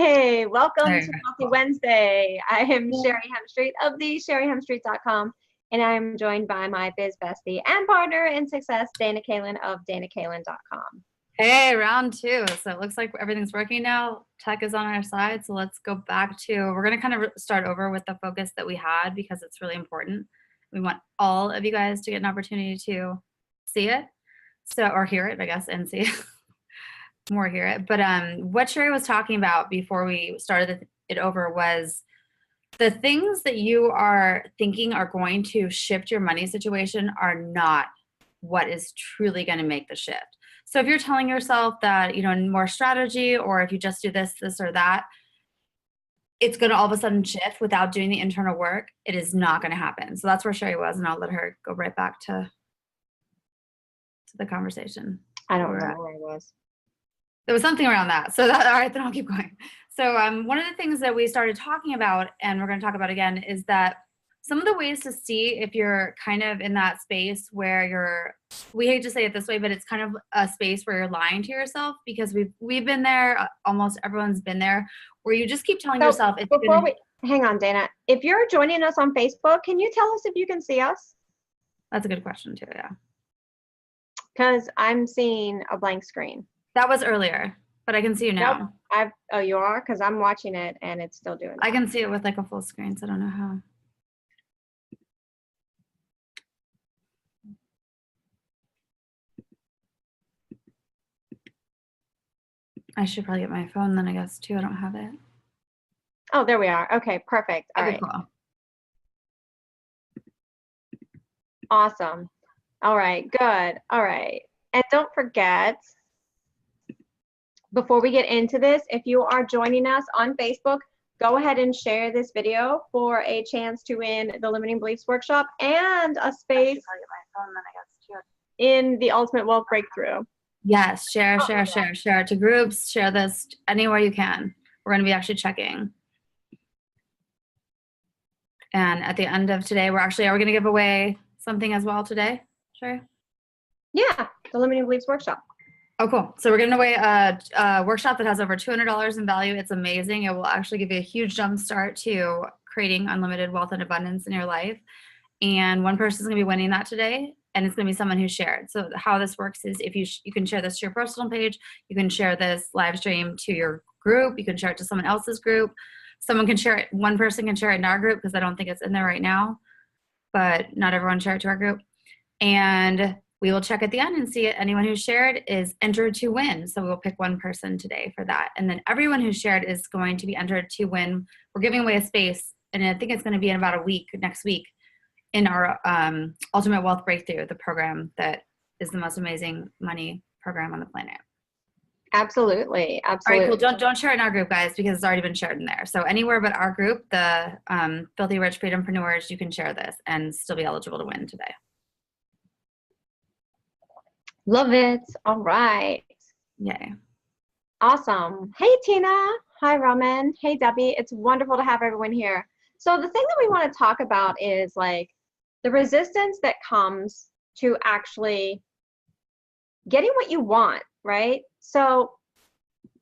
Hey, welcome There to you Wealthy go. Wednesday. I am Sherry Hemstreet of the SherryHemstreet.com, and I am joined by my biz bestie and partner in success, Dana Kalin of DanaKalin.com. Hey, round two. So it looks like everything's working now. Tech is on our side. So let's go back to, we're going to kind of start over with the focus that we had because it's really important. We want all of you guys to get an opportunity to see it. So, or hear it, I guess, and see it. More hear it. But what Sherry was talking about before we started it over was the things that you are thinking are going to shift your money situation are not what is truly going to make the shift. So if you're telling yourself that, you know, more strategy, or if you just do this, this, or that, it's going to all of a sudden shift without doing the internal work. It is not going to happen. So that's where Sherry was, and I'll let her go right back to the conversation. I don't remember where I was. There was something around that. So that, all right, then I'll keep going. So one of the things that we started talking about, and we're going to talk about again, is that some of the ways to see if you're kind of in that space where you're, we hate to say it this way, but it's kind of a space where you're lying to yourself, because we've been there, almost everyone's been there, where you just keep telling yourself. It's before we, hang on, Dana, if you're joining us on Facebook, can you tell us if you can see us? That's a good question too, yeah. Because I'm seeing a blank screen. That was earlier, but I can see you now. Nope. Oh, you are? Because I'm watching it and it's still doing that. I can see it with like a full screen, so I don't know how. I should probably get my phone then, I guess, too. I don't have it. Oh, there we are. Okay, perfect. All Okay, right. cool. Awesome. All right, good. All right. And don't forget, before we get into this, if you are joining us on Facebook, go ahead and share this video for a chance to win the Limiting Beliefs Workshop and a space in the Ultimate Wealth Breakthrough. Yes, share it to groups, share this anywhere you can. We're going to be actually checking. And at the end of today, are we going to give away something as well today? Sure. Yeah, the Limiting Beliefs Workshop. Oh, cool. So we're giving away a workshop that has over $200 in value. It's amazing. It will actually give you a huge jump start to creating unlimited wealth and abundance in your life. And one person is going to be winning that today, and it's going to be someone who shared. So how this works is if you can share this to your personal page, you can share this live stream to your group, you can share it to someone else's group. Someone can share it, one person can share it in our group, because I don't think it's in there right now, but not everyone share it to our group. And we will check at the end and see it. Anyone who shared is entered to win. So we'll pick one person today for that. And then everyone who shared is going to be entered to win. We're giving away a space, and I think it's going to be in about a week, next week, in our Ultimate Wealth Breakthrough, the program that is the most amazing money program on the planet. Absolutely. Absolutely. All right, cool. Don't share it in our group, guys, because it's already been shared in there. So anywhere but our group, the Filthy Rich Freedompreneurs, you can share this and still be eligible to win today. Love it. All right. Yay. Awesome. Hey, Tina. Hi, Raman. Hey, Debbie. It's wonderful to have everyone here. So the thing that we want to talk about is like the resistance that comes to actually getting what you want, right? So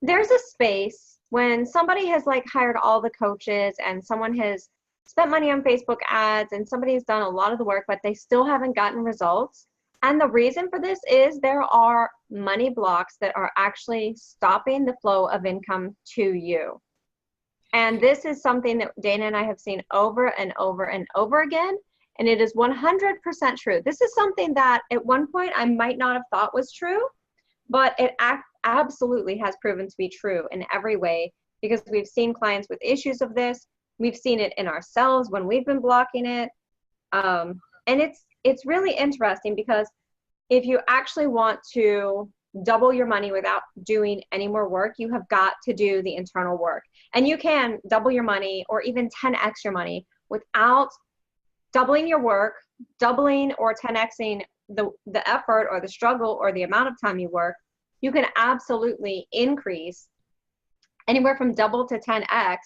there's a space when somebody has like hired all the coaches and someone has spent money on Facebook ads and somebody has done a lot of the work, but they still haven't gotten results. And the reason for this is there are money blocks that are actually stopping the flow of income to you. And this is something that Dana and I have seen over and over and over again. And it is 100% true. This is something that at one point I might not have thought was true, but it absolutely has proven to be true in every way, because we've seen clients with issues of this. We've seen it in ourselves when we've been blocking it. And it's really interesting, because if you actually want to double your money without doing any more work, you have got to do the internal work. And you can double your money or even 10x your money without doubling your work, doubling or 10xing the effort or the struggle or the amount of time you work. You can absolutely increase anywhere from double to 10x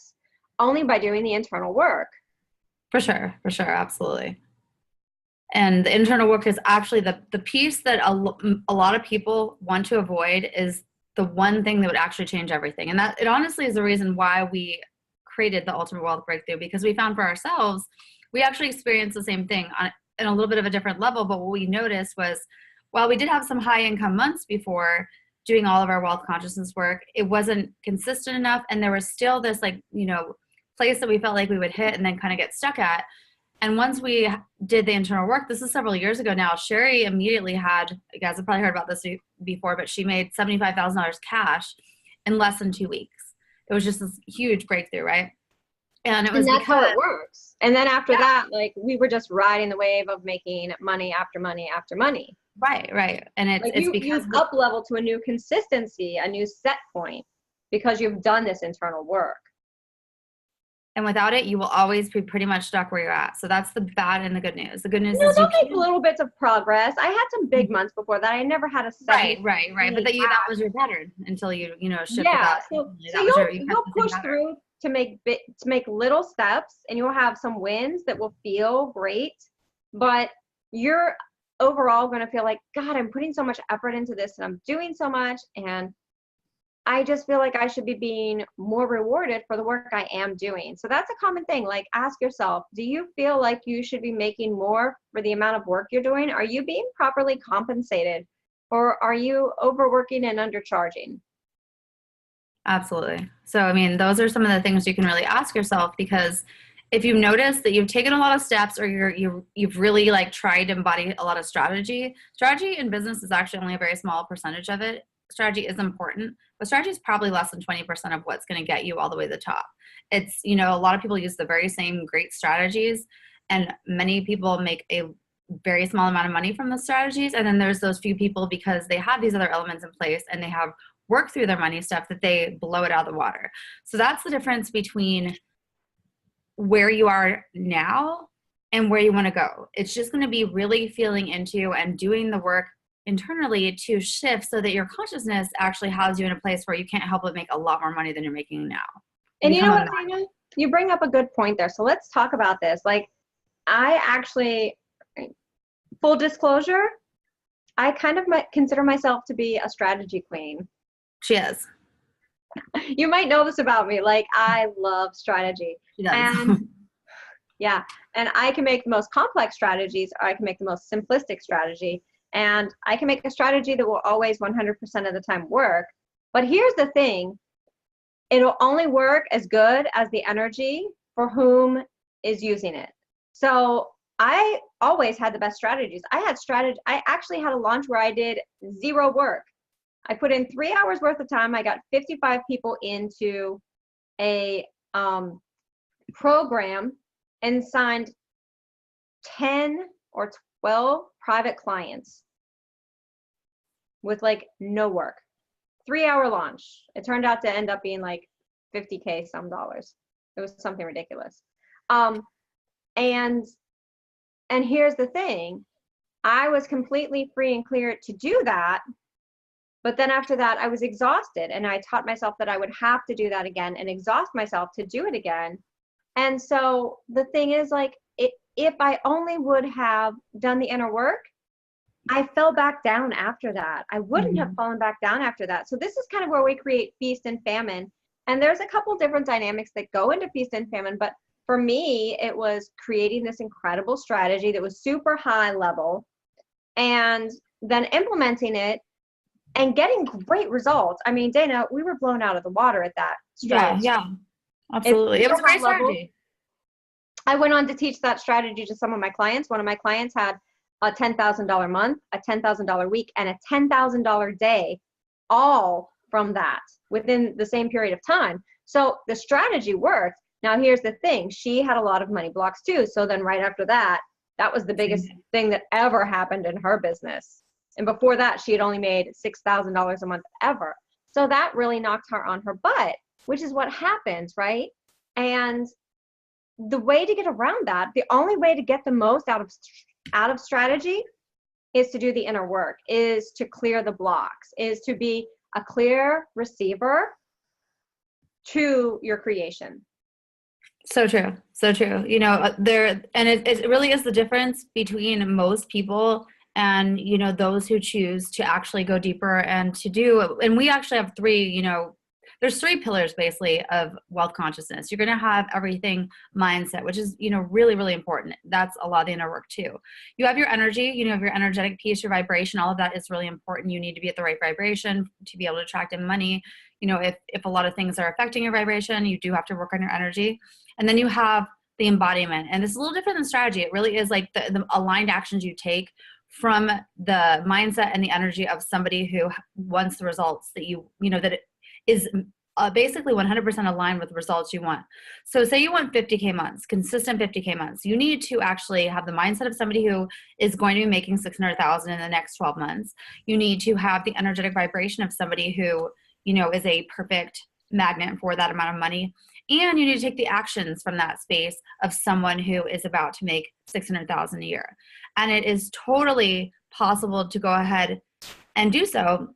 only by doing the internal work. For sure, absolutely. And the internal work is actually the piece that a lot of people want to avoid is the one thing that would actually change everything. And that it honestly is the reason why we created the Ultimate Wealth Breakthrough, because we found for ourselves, we actually experienced the same thing on in a little bit of a different level. But what we noticed was, while we did have some high income months before doing all of our wealth consciousness work, it wasn't consistent enough. And there was still this place that we felt like we would hit and then kind of get stuck at. And once we did the internal work, this is several years ago now, Sherry immediately had, you guys have probably heard about this before, but she made $75,000 cash in less than 2 weeks. It was just this huge breakthrough, right? And it was that's because how it works. And then after that, like, we were just riding the wave of making money after money after money. Right. And it's because you've up leveled to a new consistency, a new set point, because you've done this internal work. And without it, you will always be pretty much stuck where you're at. So that's the bad and the good news. The good news is they'll you make little bits of progress. I had some big months before that. I never had a right. But that was your pattern until you shifted that. So you'll push through to make little steps, and you'll have some wins that will feel great. But you're overall going to feel like, God, I'm putting so much effort into this, and I'm doing so much, and I just feel like I should be being more rewarded for the work I am doing. So that's a common thing. Like, ask yourself, do you feel like you should be making more for the amount of work you're doing? Are you being properly compensated, or are you overworking and undercharging? Absolutely. So, I mean, those are some of the things you can really ask yourself, because if you've noticed that you've taken a lot of steps, or you've really tried to embody a lot of strategy in business is actually only a very small percentage of it. Strategy is important, but strategy is probably less than 20% of what's going to get you all the way to the top. It's, a lot of people use the very same great strategies, and many people make a very small amount of money from the strategies. And then there's those few people, because they have these other elements in place and they have worked through their money stuff, that they blow it out of the water. So that's the difference between where you are now and where you want to go. It's just going to be really feeling into and doing the work internally to shift so that your consciousness actually has you in a place where you can't help but make a lot more money than you're making now. And you know what, Dana? You bring up a good point there. So let's talk about this. Like, I actually, full disclosure, I kind of might consider myself to be a strategy queen. She is. You might know this about me. Like, I love strategy. She does. And yeah, and I can make the most complex strategies, or I can make the most simplistic strategy. And I can make a strategy that will always 100% of the time work. But here's the thing. It'll only work as good as the energy for whom is using it. So I always had the best strategies. I actually had a launch where I did zero work. I put in 3 hours worth of time. I got 55 people into a program and signed 10 or 12 private clients with no work. 3 hour launch. It turned out to end up being $50K some dollars. It was something ridiculous. And here's the thing. I was completely free and clear to do that. But then after that, I was exhausted, and I taught myself that I would have to do that again and exhaust myself to do it again. And so the thing is, if I only would have done the inner work, I fell back down after that. I wouldn't have fallen back down after that. So this is kind of where we create feast and famine. And there's a couple different dynamics that go into feast and famine. But for me, it was creating this incredible strategy that was super high level, and then implementing it and getting great results. I mean, Dana, we were blown out of the water at that strategy. Yeah, absolutely. It was a great strategy. I went on to teach that strategy to some of my clients. One of my clients had a $10,000 month, a $10,000 week, and a $10,000 day, all from that within the same period of time. So the strategy worked. Now, here's the thing. She had a lot of money blocks too. So then right after that, that was the biggest thing that ever happened in her business. And before that, she had only made $6,000 a month ever. So that really knocked her on her butt, which is what happens, right? And the way to get around that, the only way to get the most out of strategy is to do the inner work, is to clear the blocks, is to be a clear receiver to your creation. So true. So true. It really is the difference between most people And, you know, those who choose to actually go deeper and to do, and we actually have three, you know, there's three pillars basically of wealth consciousness. You're going to have everything mindset, which is, you know, really, really important. That's a lot of the inner work too. You have your energy, you know, your energetic piece, your vibration, all of that is really important. You need to be at the right vibration to be able to attract in money. You know, if a lot of things are affecting your vibration, you do have to work on your energy. And then you have the embodiment. And this is a little different than strategy. It really is like the aligned actions you take from the mindset and the energy of somebody who wants the results that you know, that it is basically 100% aligned with the results you want. So say you want 50K months, consistent 50K months, you need to actually have the mindset of somebody who is going to be making 600,000 in the next 12 months. You need to have the energetic vibration of somebody who, you know, is a perfect magnet for that amount of money. And you need to take the actions from that space of someone who is about to make 600,000 a year. And it is totally possible to go ahead and do so,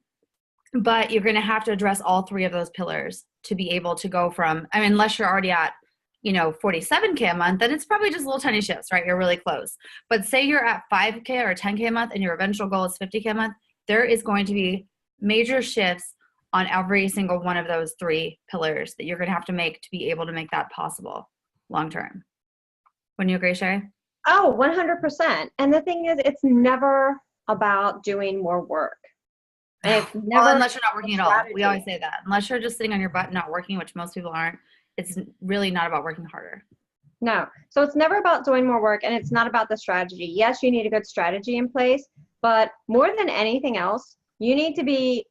but you're going to have to address all three of those pillars to be able to go from, I mean, unless you're already at, you know, 47K a month, then it's probably just little tiny shifts, right? You're really close. But say you're at 5K or 10K a month and your eventual goal is 50K a month, there is going to be major shifts on every single one of those three pillars that you're going to have to make to be able to make that possible long term. Wouldn't you agree, Sherry? Oh, 100%. And the thing is, it's never about doing more work. And it's never well, unless you're not working at all. strategy. We always say that. Unless you're just sitting on your butt and not working, which most people aren't, it's really not about working harder. No. So it's never about doing more work, and it's not about the strategy. Yes, you need a good strategy in place, but more than anything else, you need to be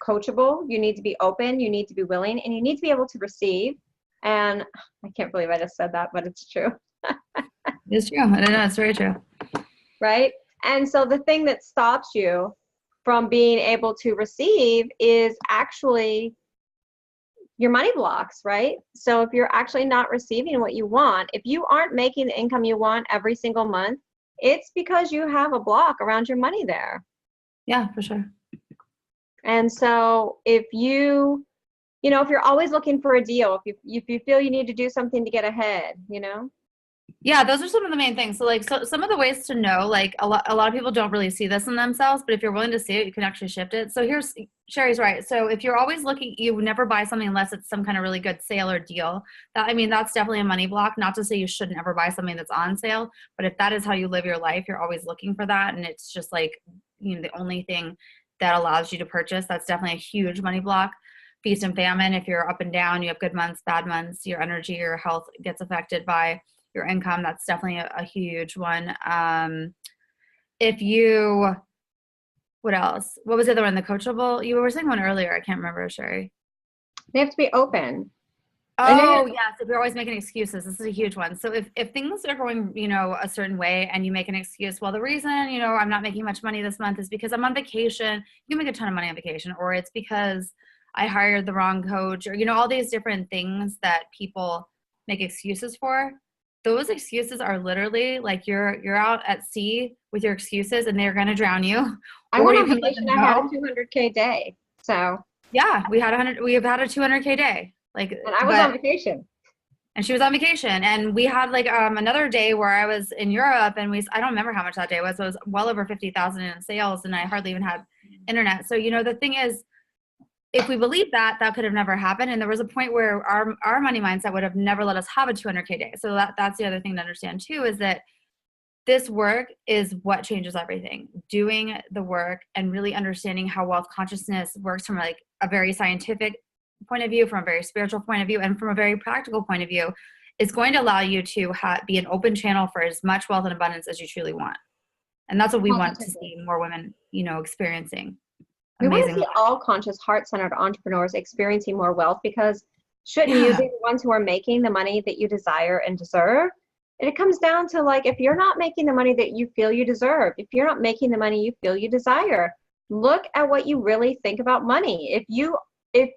coachable, you need to be open, you need to be willing, and you need to be able to receive. And I can't believe I just said that, but it's true. It's true. I don't know. It's very true. Right? And so the thing that stops you from being able to receive is actually your money blocks, right? So if you're actually not receiving what you want, if you aren't making the income you want every single month, it's because you have a block around your money there. Yeah, for sure. And so if you know, if you're always looking for a deal, if you feel you need to do something to get ahead, you know? Yeah, those are some of the main things. So like, so some of the ways to know, like a lot of people don't really see this in themselves, but if you're willing to see it, you can actually shift it. So here's, Sherry's right. So if you're always looking, you would never buy something unless it's some kind of really good sale or deal. That, I mean, that's definitely a money block. Not to say you shouldn't ever buy something that's on sale, but if that is how you live your life, you're always looking for that. And it's just like, you know, the only thing that allows you to purchase, that's definitely a huge money block. Feast and famine. If you're up and down, you have good months, bad months, your energy, your health gets affected by your income. That's definitely a huge one. If you, what else? What was the other one? The coachable? You were saying one earlier. I can't remember, Sherry. They have to be open. Oh, yes. If you're always making excuses, this is a huge one. So if things are going, you know, a certain way and you make an excuse, well, the reason, you know, I'm not making much money this month is because I'm on vacation. You can make a ton of money on vacation, or it's because I hired the wrong coach, or, you know, all these different things that people make excuses for. Those excuses are literally like you're out at sea with your excuses and they're going to drown you. I went on vacation, I had a 200K day. So yeah, we have had a 200K day. Like, and I was on vacation. And she was on vacation. And we had like another day where I was in Europe and I don't remember how much that day was. It was well over 50,000 in sales and I hardly even had internet. So, you know, the thing is, if we believe that, that could have never happened. And there was a point where our money mindset would have never let us have a 200K day. So that's the other thing to understand too, is that this work is what changes everything. Doing the work and really understanding how wealth consciousness works from like a very scientific point of view, from a very spiritual point of view, and from a very practical point of view is going to allow you to be an open channel for as much wealth and abundance as you truly want. And that's what we want to see more women, you know, experiencing. We want to see all conscious, heart-centered entrepreneurs experiencing more wealth, because shouldn't you be the ones who are making the money that you desire and deserve? And it comes down to, like, if you're not making the money that you feel you deserve, if you're not making the money you feel you desire, look at what you really think about money. If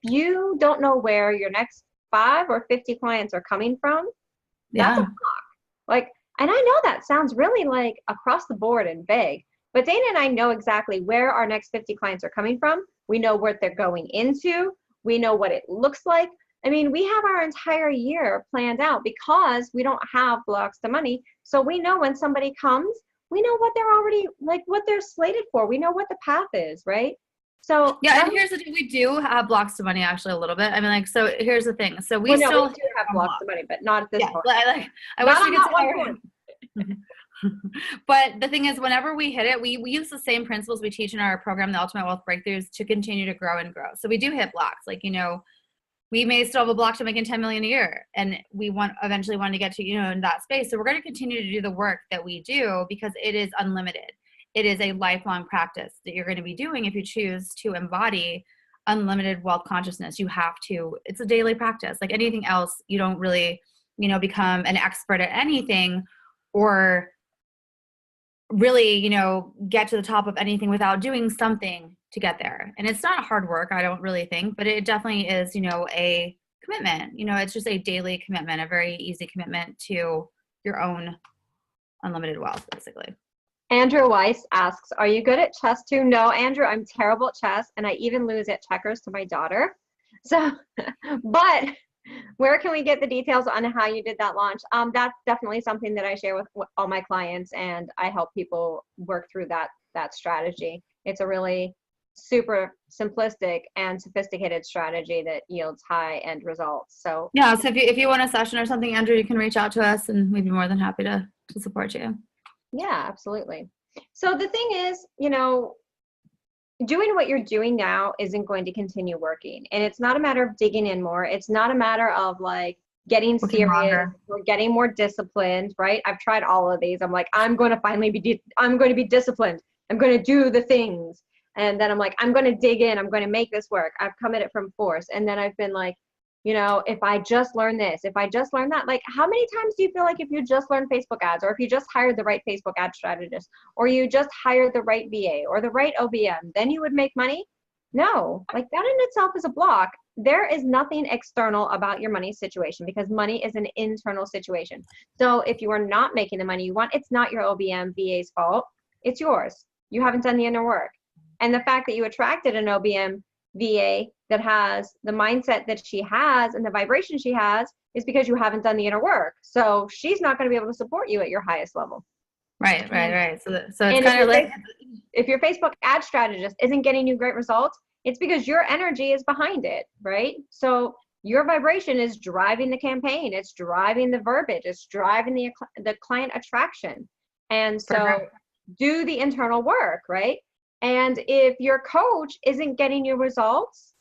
you don't know where your next 5 or 50 clients are coming from, that's a block. Like, and I know that sounds really like across the board and vague, but Dana and I know exactly where our next 50 clients are coming from. We know what they're going into. We know what it looks like. I mean, we have our entire year planned out because we don't have blocks to money. So we know when somebody comes, we know what they're already, like what they're slated for. We know what the path is, right? So Yeah, and here's the thing, we do have blocks to money actually a little bit. I mean, like, so here's the thing. So we well, no, still we do have blocks of money, but not at this yeah, point. I Not wish we on could that one tell point. But the thing is, whenever we hit it, we use the same principles we teach in our program, the Ultimate Wealth Breakthroughs, to continue to grow and grow. So we do hit blocks. Like, you know, we may still have a block to making 10 million a year, and we eventually want to get to, you know, in that space. So we're going to continue to do the work that we do because it is unlimited. It is a lifelong practice that you're going to be doing if you choose to embody unlimited wealth consciousness. You have to, it's a daily practice. Like anything else, you don't really, you know, become an expert at anything or really, you know, get to the top of anything without doing something to get there. And it's not hard work, I don't really think, but it definitely is, you know, a commitment. You know, it's just a daily commitment, a very easy commitment to your own unlimited wealth, basically. Andrew Weiss asks, are you good at chess too? No, Andrew, I'm terrible at chess, and I even lose at checkers to my daughter. So, but where can we get the details on how you did that launch? That's definitely something that I share with all my clients, and I help people work through that strategy. It's a really super simplistic and sophisticated strategy that yields high-end results. So yeah, so if you want a session or something, Andrew, you can reach out to us, and we'd be more than happy to support you. Yeah, absolutely. So the thing is, you know, doing what you're doing now isn't going to continue working. And it's not a matter of digging in more. It's not a matter of like getting serious or getting more disciplined, right? I've tried all of these. I'm like, I'm going to finally I'm going to be disciplined. I'm going to do the things. And then I'm like, I'm going to dig in. I'm going to make this work. I've come at it from force. And then I've been like, you know, if I just learn this, if I just learn that, like how many times do you feel like if you just learn Facebook ads, or if you just hired the right Facebook ad strategist, or you just hired the right VA or the right OBM, then you would make money? No, like that in itself is a block. There is nothing external about your money situation because money is an internal situation. So if you are not making the money you want, it's not your OBM VA's fault. It's yours. You haven't done the inner work. And the fact that you attracted an OBM VA that has the mindset that she has and the vibration she has is because you haven't done the inner work. So she's not going to be able to support you at your highest level. Right. So it's kind of like, if your Facebook ad strategist isn't getting you great results, it's because your energy is behind it, right? So your vibration is driving the campaign. It's driving the verbiage. It's driving the client attraction. And so do the internal work, right? And if your coach isn't getting you results,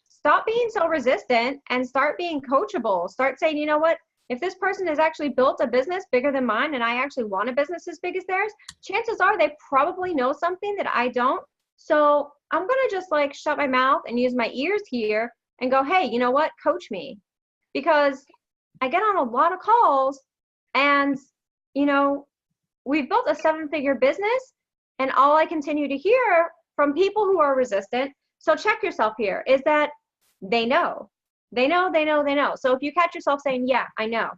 stop being so resistant and start being coachable. Start saying, you know what, if this person has actually built a business bigger than mine and I actually want a business as big as theirs, chances are they probably know something that I don't. So I'm going to just like shut my mouth and use my ears here and go, hey, you know what, coach me. Because I get on a lot of calls and, you know, we've built a 7-figure business. And all I continue to hear from people who are resistant, so check yourself here, is that they know. They know. So if you catch yourself saying, yeah, I know,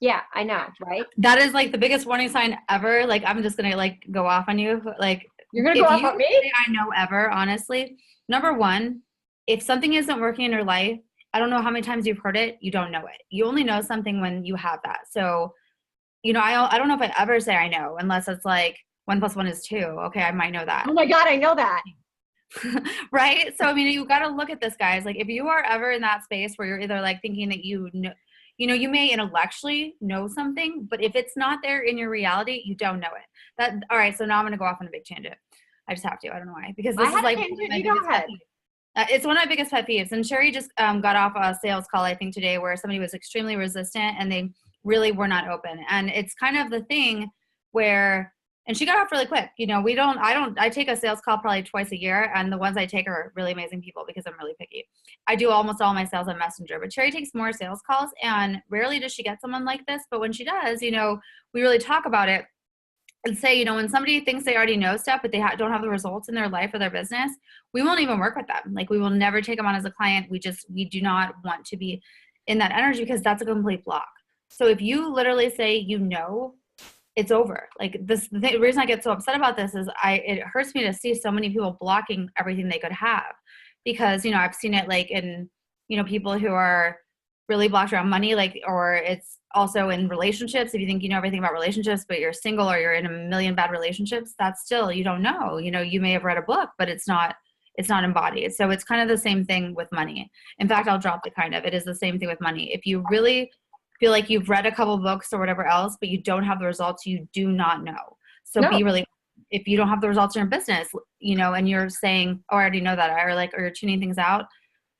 right? That is like the biggest warning sign ever. Like, I'm just going to like go off on you. Like, you're going to go off on me? Say I know ever, honestly. Number one, if something isn't working in your life, I don't know how many times you've heard it, you don't know it. You only know something when you have that. So, you know, I don't know if I ever say I know, unless it's like, 1 + 1 is 2. Okay, I might know that. Oh my God, I know that. Right? So, I mean, you got to look at this, guys. Like, if you are ever in that space where you're either like thinking that you know, you may intellectually know something, but if it's not there in your reality, you don't know it. All right, so now I'm going to go off on a big tangent. I just have to. I don't know why. Because this is like it's one of my biggest pet peeves. And Sherry just got off a sales call, I think, today where somebody was extremely resistant and they really were not open. And it's kind of the thing where, and she got off really quick. You know, I take a sales call probably twice a year, and the ones I take are really amazing people because I'm really picky. I do almost all my sales on Messenger, but Sherry takes more sales calls, and rarely does she get someone like this. But when she does, you know, we really talk about it and say, you know, when somebody thinks they already know stuff, but they don't have the results in their life or their business, we won't even work with them. Like, we will never take them on as a client. We do not want to be in that energy because that's a complete block. So if you literally say, you know, it's over. Like, the reason I get so upset about this is it hurts me to see so many people blocking everything they could have, because, you know, I've seen it like in, you know, people who are really blocked around money, like, or it's also in relationships. If you think you know everything about relationships, but you're single or you're in a million bad relationships, that's still, you don't know. You know, you may have read a book, but it's not embodied. So it's kind of the same thing with money. In fact, I'll drop the kind of, it is the same thing with money. If you really feel like you've read a couple books or whatever else, but you don't have the results, you do not know. So No. be really, if you don't have the results in your business, you know, and you're saying, oh, I already know that, or like, or you're tuning things out,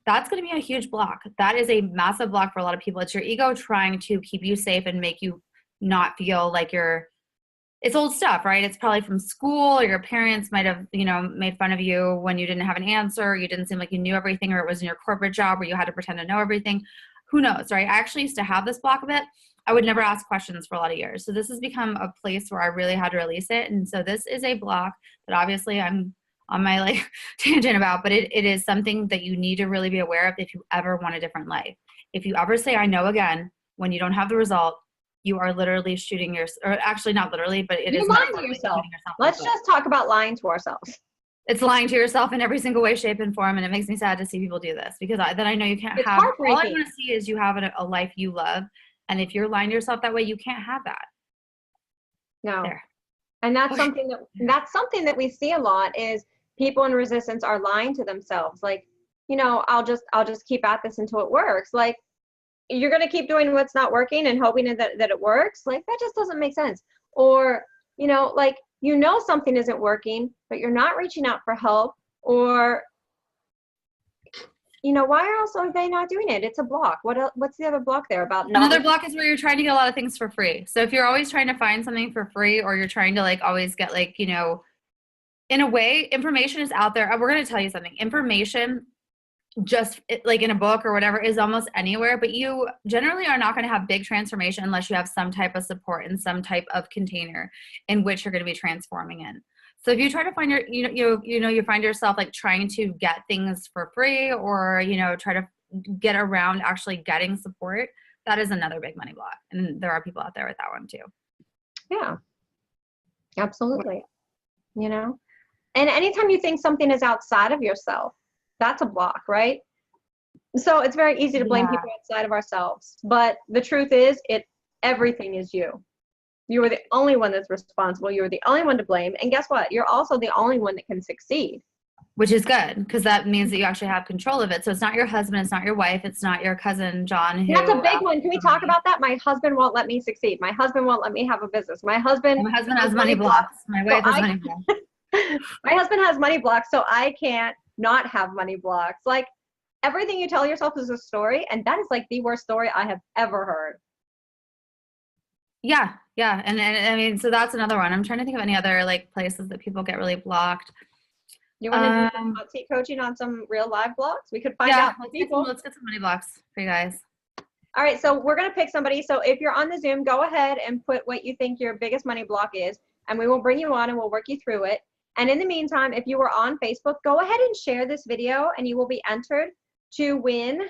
that's going to be a huge block. That is a massive block for a lot of people. It's your ego trying to keep you safe and make you not feel like it's old stuff, right? It's probably from school, or your parents might have, you know, made fun of you when you didn't have an answer, or you didn't seem like you knew everything, or it was in your corporate job where you had to pretend to know everything. Who knows, right? I actually used to have this block of it. I would never ask questions for a lot of years. So this has become a place where I really had to release it. And so this is a block that obviously I'm on my like tangent about, but it is something that you need to really be aware of if you ever want a different life. If you ever say, I know again, when you don't have the result, you are literally shooting or actually not literally, but it You're is lying to yourself. Let's just talk about lying to ourselves. It's lying to yourself in every single way, shape, and form. And it makes me sad to see people do this, because then I know you can't have, all I want to see is you have a life you love. And if you're lying to yourself that way, you can't have that. No. There. And that's something that we see a lot is people in resistance are lying to themselves. Like, you know, I'll just keep at this until it works. Like, you're going to keep doing what's not working and hoping that it works. Like, that just doesn't make sense. Or, you know, like, you know, something isn't working, but you're not reaching out for help, or, you know, why else are they not doing it? It's a block. What's the other block there about? Another block is where you're trying to get a lot of things for free. So if you're always trying to find something for free, or you're trying to like always get like, you know, in a way, information is out there. We're going to tell you something. Information, just like in a book or whatever, is almost anywhere, but you generally are not going to have big transformation unless you have some type of support and some type of container in which you're going to be transforming in. So if you try to find you find yourself like trying to get things for free, or, you know, try to get around actually getting support, that is another big money block. And there are people out there with that one too. Yeah, absolutely. You know, and anytime you think something is outside of yourself, that's a block, right? So it's very easy to blame people outside of ourselves. But the truth is, everything is you. You are the only one that's responsible. You're the only one to blame. And guess what? You're also the only one that can succeed. Which is good, because that means that you actually have control of it. So it's not your husband, it's not your wife, it's not your cousin, John. That's a big one. Can we talk about that? My husband won't let me succeed. My husband won't let me have a business. My husband has money blocks. My wife has money blocks. My husband has money blocks, so I can't not have money blocks. Like, everything you tell yourself is a story, and that is like the worst story I have ever heard. Yeah. And I mean, so that's another one. I'm trying to think of any other like places that people get really blocked. You want to do some hot seat coaching on some real live blocks? We could find out. Let's get some money blocks for you guys. All right, so we're going to pick somebody. So if you're on the Zoom, go ahead and put what you think your biggest money block is, and we will bring you on and we'll work you through it. And in the meantime, if you are on Facebook, go ahead and share this video, and you will be entered to win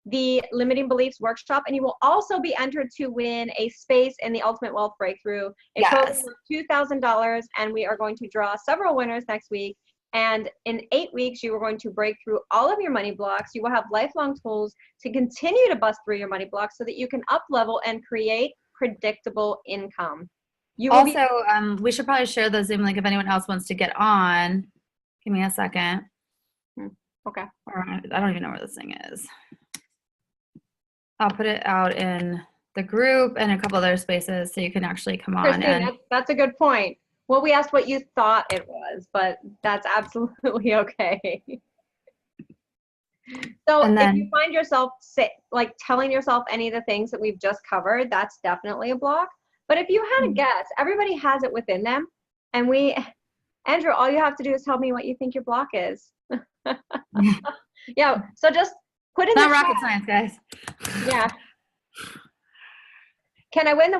the Limiting Beliefs Workshop, and you will also be entered to win a space in the Ultimate Wealth Breakthrough, a program of $2,000, and we are going to draw several winners next week. And in 8 weeks, you are going to break through all of your money blocks. You will have lifelong tools to continue to bust through your money blocks so that you can up level and create predictable income. We should probably share the Zoom link if anyone else wants to get on. Give me a second. Okay. Or I don't even know where this thing is. I'll put it out in the group and a couple other spaces so you can actually come on. Christine, that's a good point. Well, we asked what you thought it was, but that's absolutely okay. So if you find yourself like telling yourself any of the things that we've just covered, that's definitely a block. But if you had a guess, everybody has it within them. And Andrew, all you have to do is tell me what you think your block is. Yeah, so just put in not rocket science, guys. Yeah. Can I win the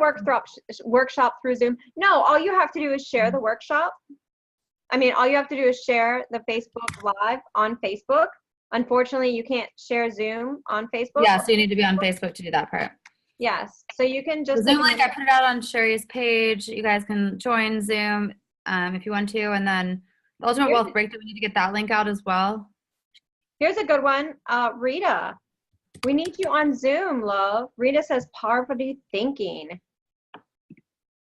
workshop through Zoom? No, all you have to do is share the workshop. I mean, all you have to do is share the Facebook Live on Facebook. Unfortunately, you can't share Zoom on Facebook. Yeah, so you need to be on Facebook to do that part. Yes, so you can just— Zoom link, I put it out on Sherry's page. You guys can join Zoom if you want to. And then the Ultimate Wealth Breakthrough, we need to get that link out as well. Here's a good one. Rita, We need you on Zoom, love. Rita says poverty thinking.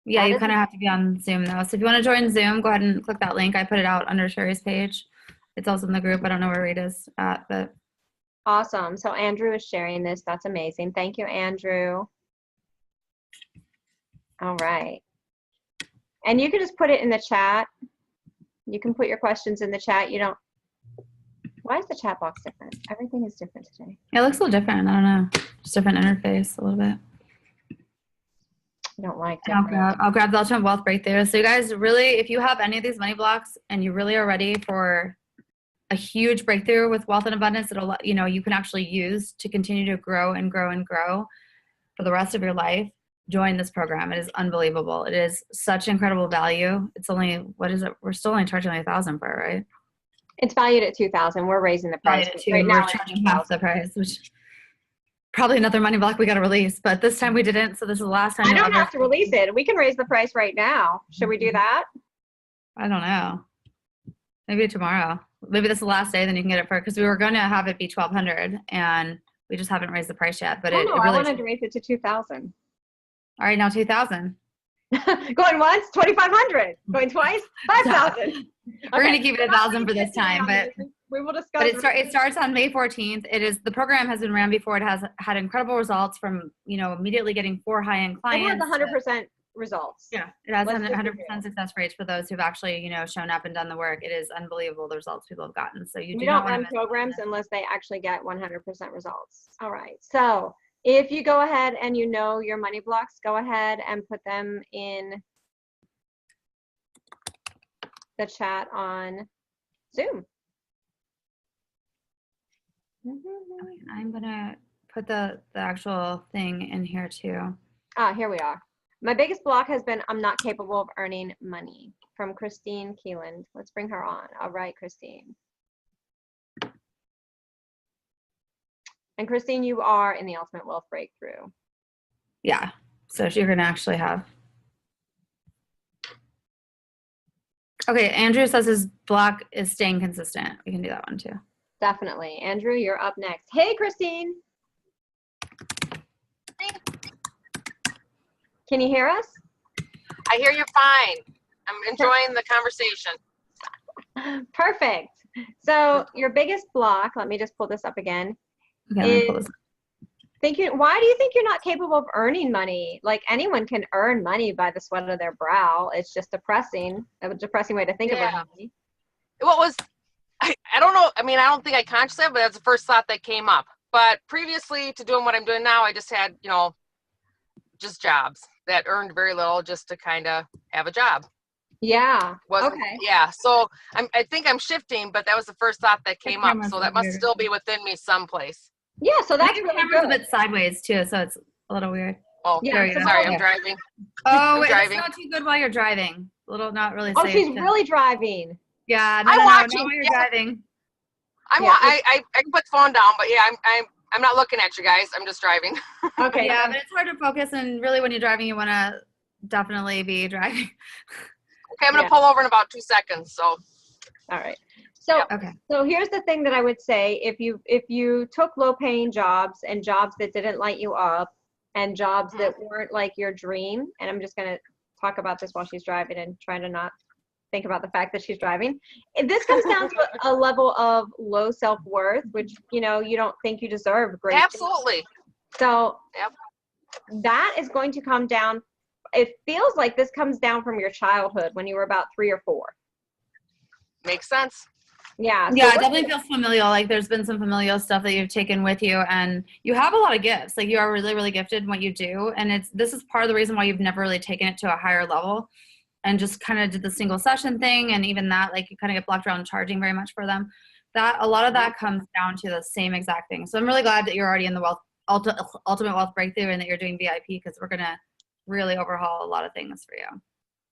Yeah, That you is- kind of have to be on Zoom though. So if you want to join Zoom, go ahead and click that link. I put it out under Sherry's page. It's also in the group. I don't know where Rita's at, but Awesome. So Andrew is sharing this. That's amazing. Thank you, Andrew. All right. And you can just put it in the chat. You can put your questions in the chat. You don't. Why is the chat box different? Everything is different today. it looks a little different. I don't know. Just different interface a little bit. I don't like And different. I'll grab the Ultimate Wealth Breakthrough. So you guys really, if you have any of these money blocks and you really are ready for a huge breakthrough with wealth and abundance that'll, you know, you can actually use to continue to grow and grow and grow for the rest of your life, join this program. It is unbelievable. It is such incredible value. It's only, what is it? We're still only charging like $1,000 for it, right? It's valued at $2,000. We're raising the price. Valued at $2,000. Right now We're it's charging half the price, which probably another money block we got to release, but this time we didn't. So this is the last time I you'll don't ever have to release it. We can raise the price right now. Should we do that? I don't know. Maybe tomorrow. Maybe this is the last day, then you can get it for, because we were going to have it be $1,200 and we just haven't raised the price yet. But Oh, it no, I really wanted to raise it to 2,000. all right, now 2,000. Going once, 2,500. Going twice, 5,000. We're going to keep it 1,000 for this time, but we will discuss. but it starts on May 14th. The program has been ran before. It has had incredible results from, you know, immediately getting 4 high-end It clients. has 100% results. Yeah, it has Let's just be 100% success rates for those who've actually, you know, shown up and done the work. It is unbelievable the results people have gotten. So you We do don't not want run to miss programs out on unless they actually get 100% results. All right. So if you go ahead and you know your money blocks, go ahead and put them in the chat on Zoom. it. I'm gonna put the actual thing in here too. Ah, here we are. My biggest block has been I'm not capable of earning money, from Christine Keeland. Let's bring her on. All right, Christine. And Christine, you are in the Ultimate Wealth Breakthrough. Yeah, so you're gonna actually have. Okay, Andrew says his block is staying consistent. We can do that one too. Definitely. Andrew, you're up next. Hey, Christine. Can you hear us? I hear you fine. I'm enjoying the conversation. Perfect. So your biggest block, let me just pull this up again, Okay, let me pull is this. why do you think you're not capable of earning money? Like anyone can earn money by the sweat of their brow. It's just depressing, a depressing way to think about money. What was, I don't know. I mean, I don't think I consciously have, but that's the first thought that came up. But previously to doing what I'm doing now, I just had, you know, just jobs that earned very little just to kind of have a job. Yeah. Wasn't, okay. Yeah. So I think I'm shifting, but that was the first thought that came up. camera's So a that little must weird. still be within me someplace. Yeah, so I that's think the really camera's good. a bit sideways too, so it's a little weird. Oh, Yeah, There you go. sorry, Yeah. I'm driving. Oh, I'm wait, it's driving. not too good while you're driving. A little not really Oh, safe. she's to- really driving. Yeah, I'm no, watching, while you're yeah. driving. Yeah, I can put the phone down, but yeah, I'm not looking at you guys. I'm just driving. Okay. Yeah, but it's hard to focus, and really when you're driving, you want to definitely be driving. Okay, I'm gonna Yeah. pull over in about 2 seconds. So All right. So, Okay. so here's the thing that I would say: if you took low-paying jobs and jobs that didn't light you up, and jobs that weren't like your dream, and I'm just gonna talk about this while she's driving and trying to not think about the fact that she's driving. This comes down to a level of low self-worth, which you know you don't think you deserve great things. absolutely. So Yep. that is going to come down. It feels like this comes down from your childhood when you were about 3 or 4. Makes sense. Yeah. So Yeah, it what- definitely feels familial. Like there's been some familial stuff that you've taken with you, and you have a lot of gifts. Like you are really, really gifted in what you do, and this is part of the reason why you've never really taken it to a higher level, and just kind of did the single session thing, and even that, like you kind of get blocked around charging very much for them. That a lot of that comes down to the same exact thing. So I'm really glad that you're already in the ultimate wealth breakthrough, and that you're doing VIP, because we're gonna really overhaul a lot of things for you.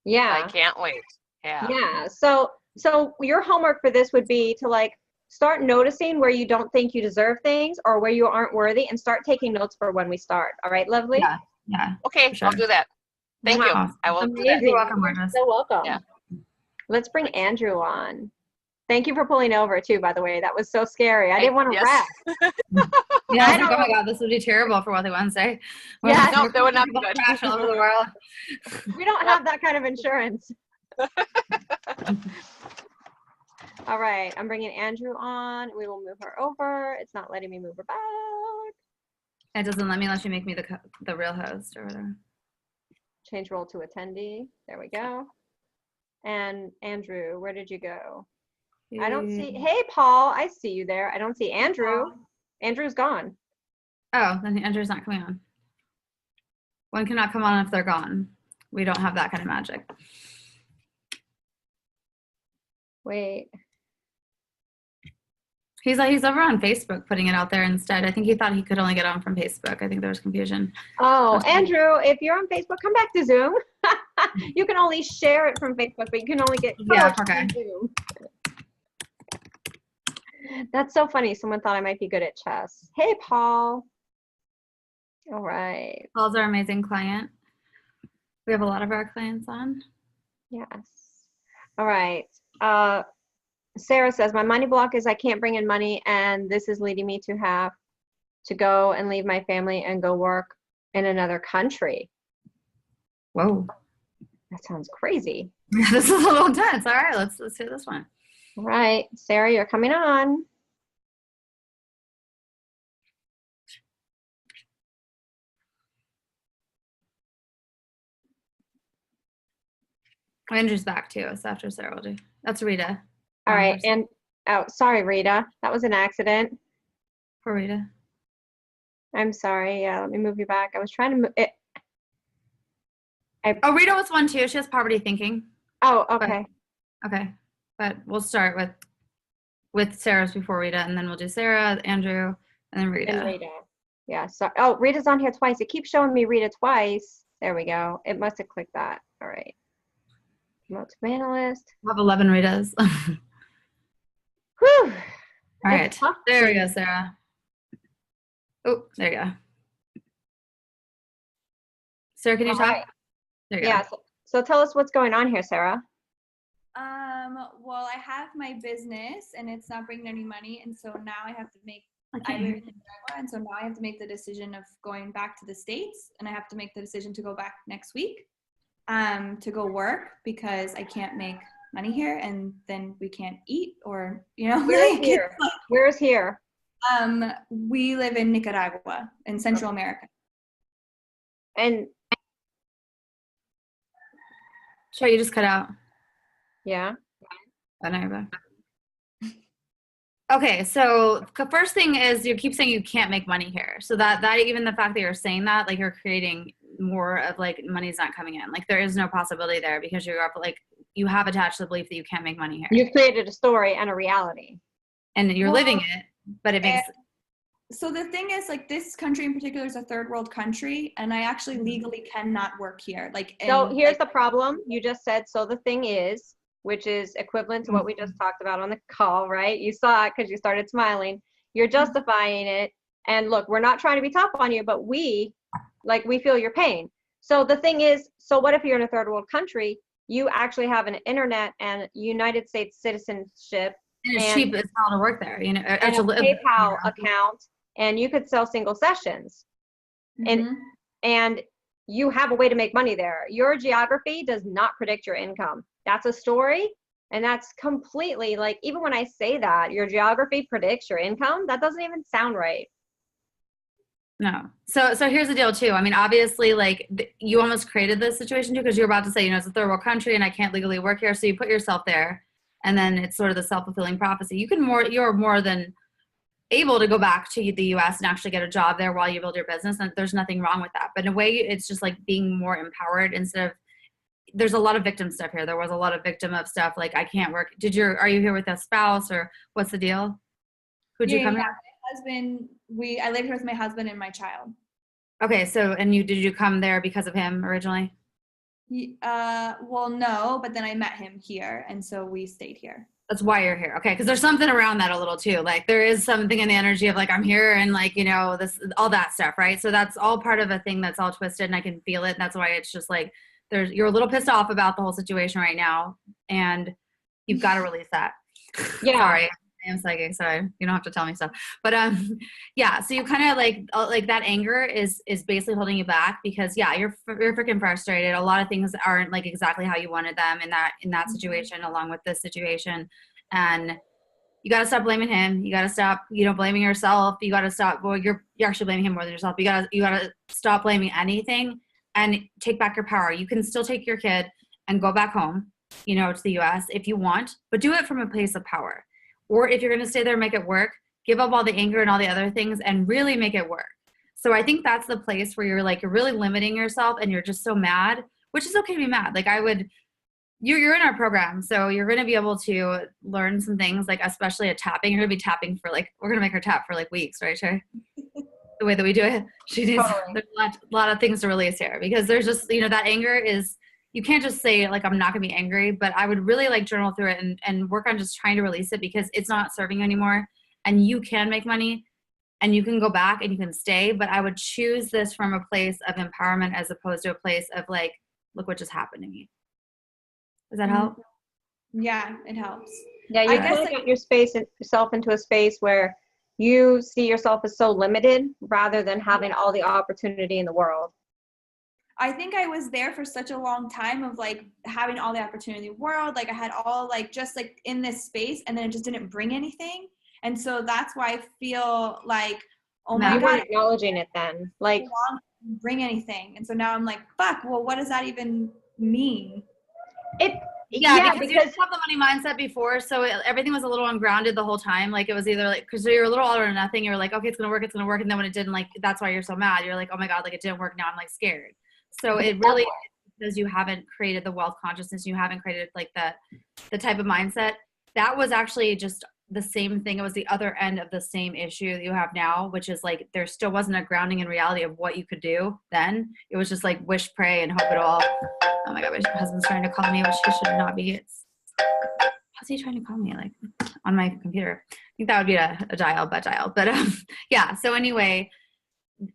yeah. I can't wait. Yeah. Yeah. So your homework for this would be to like start noticing where you don't think you deserve things or where you aren't worthy, and start taking notes for when we start. All right, lovely? Yeah. Yeah. Okay, Sure. I'll do that. Thank you. Awesome. I will do that. Amazing. You're welcome, Marcus. So welcome. Yeah. Let's bring Andrew on. Thank you for pulling over too, by the way. That was so scary. I didn't want to Yes. wreck. Yeah, I I was like, don't oh my God, this would be terrible for Wealthy Wednesday. Yeah, no, that would not be People good. crash all over the world. We don't have that kind of insurance. All right, I'm bringing Andrew on. We will move her over. It's not letting me move her back. It doesn't let me unless you make me the real host or whatever. Change role to attendee. There we go. And Andrew, where did you go? I don't see. Hey, Paul, I see you there. I don't see Andrew. Andrew's gone. Oh, then Andrew's not coming on. One cannot come on if they're gone. We don't have that kind of magic. Wait. He's over on Facebook putting it out there instead. I think he thought he could only get on from Facebook. I think there was confusion. Oh, Andrew, if you're on Facebook, come back to Zoom. You can only share it from Facebook, but you can only get from Zoom. That's so funny. Someone thought I might be good at chess. Hey, Paul. All right. Paul's our amazing client. We have a lot of our clients on. Yes. All right. Sarah says, my money block is I can't bring in money, and this is leading me to have to go and leave my family and go work in another country. Whoa. That sounds crazy. Yeah, this is a little intense. All right, let's hear this one. All right, Sarah, you're coming on. Andrew's back too. So after Sarah will do. That's Rita. All right, and oh, sorry, Rita. That was an accident. Poor Rita. I'm sorry. Yeah, let me move you back. I was trying to move it. Oh, Rita was one too. She has poverty thinking. Oh, okay. Okay, but we'll start with Sarah's before Rita, and then we'll do Sarah, Andrew, and then Rita. And Rita. Yeah. So, oh, Rita's on here twice. It keeps showing me Rita twice. There we go. It must have clicked that. All right. Promote to panelist. We'll have 11 Ritas. Whew. All right. There we go, Sarah. Oh, there you go. Sarah, can you talk? Right. There you go. Yeah. So tell us what's going on here, Sarah. Well, I have my business and it's not bringing any money, and so now I have to make. I live in Nicaragua, and so now I have to make the decision of going back to the States, and I have to make the decision to go back next week, to go work because I can't make money here, and then we can't eat, or Where's here? Where's here? We live in Nicaragua in Central America. And Sure, you just cut out. yeah. Oh, no, you're back. Okay, so the first thing is you keep saying you can't make money here. So that even the fact that you're saying that, like, you're creating more of like money's not coming in. Like, there is no possibility there because you're up, like, you have attached the belief that you can't make money here. You've created a story and a reality. And you're living it, but it makes. So the thing is, like, this country in particular is a third world country, and I actually legally cannot work here. Like, So here's the problem. You just said, so the thing is, which is equivalent to what we just talked about on the call, right? You saw it because you started smiling. You're justifying it. And look, we're not trying to be tough on you, but we feel your pain. So the thing is, so what if you're in a third world country? You actually have an internet and United States citizenship. And it's cheap as hell to work there, and a PayPal account, and you could sell single sessions. And you have a way to make money there. Your geography does not predict your income. That's a story, and that's completely, like, even when I say that your geography predicts your income, that doesn't even sound right. No. So here's the deal too. I mean, obviously, like, you almost created this situation too, because you're about to say, it's a third world country and I can't legally work here. So you put yourself there, and then it's sort of the self-fulfilling prophecy. You're more than able to go back to the US and actually get a job there while you build your business. And there's nothing wrong with that. But in a way, it's just like being more empowered instead of, there's a lot of victim stuff here. There was a lot of victim of stuff. Like, I can't work. Are you here with a spouse, or what's the deal? Who'd you come here? My husband, I live here with my husband and my child. Okay. So, and did you come there because of him originally? Well, no, but then I met him here, and so we stayed here. That's why you're here. Okay. Cause there's something around that a little too. Like, there is something in the energy of, like, I'm here and, like, this, all that stuff. Right. So that's all part of a thing that's all twisted, and I can feel it. And that's why it's just like, you're a little pissed off about the whole situation right now, and you've got to release that. Yeah. Sorry. am psychic, so you don't have to tell me stuff. But yeah. So you kind of like that anger is basically holding you back because yeah, you're freaking frustrated. A lot of things aren't like exactly how you wanted them in that situation, along with this situation, and you got to stop blaming him. You got to stop, blaming yourself. You got to stop. Well, you're actually blaming him more than yourself. You got to stop blaming anything and take back your power. You can still take your kid and go back home, to the US if you want, but do it from a place of power. Or if you're going to stay there and make it work, give up all the anger and all the other things and really make it work. So I think that's the place where you're really limiting yourself and you're just so mad, which is okay to be mad. Like you're in our program, so you're going to be able to learn some things, like especially at tapping. You're going to be tapping for we're going to make her tap for weeks, right, Sherry? The way that we do it, she needs there's a lot of things to release here because there's just, that anger is, you can't just say I'm not going to be angry, but I would really journal through it and work on just trying to release it because it's not serving you anymore and you can make money and you can go back and you can stay, but I would choose this from a place of empowerment as opposed to a place of look what just happened to me. Does that help? Yeah, it helps. Yeah, you kind of get yourself into a space where you see yourself as so limited rather than having all the opportunity in the world. I think I was there for such a long time of having all the opportunity in the world. I had all just in this space and then it just didn't bring anything. And so that's why I feel oh my God, acknowledging it then. Bring anything. And so now I'm fuck, well, what does that even mean? Yeah, because you didn't have the money mindset before, so everything was a little ungrounded the whole time. It was either because you're a little all or nothing. You're okay, it's gonna work, and then when it didn't, that's why you're so mad. You're oh my God, it didn't work. Now I'm scared. So it really is because you haven't created the wealth consciousness. You haven't created the type of mindset. That was actually just the same thing. It was the other end of the same issue that you have now, which is there still wasn't a grounding in reality of what you could do then. It was just wish, pray, and hope it all. Oh my God, my husband's trying to call me, which he should not be. How's he trying to call me? On my computer. I think that would be a dial, but yeah. So anyway,